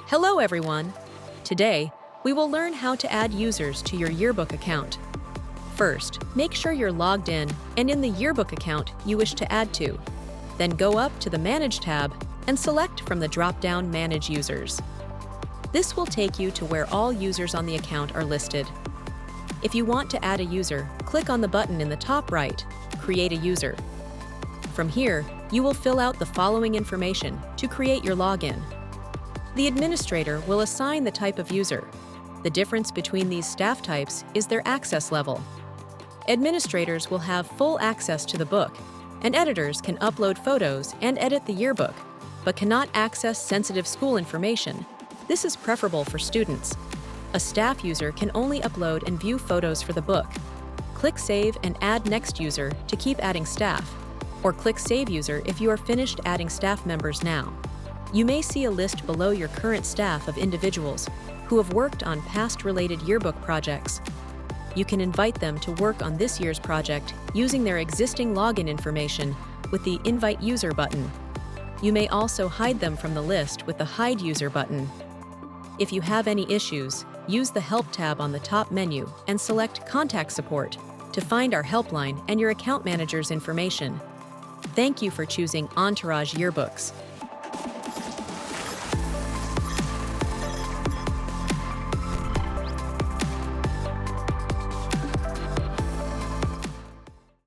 Hello everyone! Today, we will learn how to add users to your yearbook account. First, make sure you're logged in and in the yearbook account you wish to add to. Then go up to the Manage tab and select from the drop-down Manage Users. This will take you to where all users on the account are listed. If you want to add a user, click on the button in the top right, Create a User. From here, you will fill out the following information to create your login. The administrator will assign the type of user. The difference between these staff types is their access level. Administrators will have full access to the book, and editors can upload photos and edit the yearbook, but cannot access sensitive school information. This is preferable for students. A staff user can only upload and view photos for the book. Click Save and Add Next User to keep adding staff, or click Save User if you are finished adding staff members now. You may see a list below your current staff of individuals who have worked on past related yearbook projects. You can invite them to work on this year's project using their existing login information with the Invite User button. You may also hide them from the list with the Hide User button. If you have any issues, use the Help tab on the top menu and select Contact Support to find our helpline and your account manager's information. Thank you for choosing Entourage Yearbooks.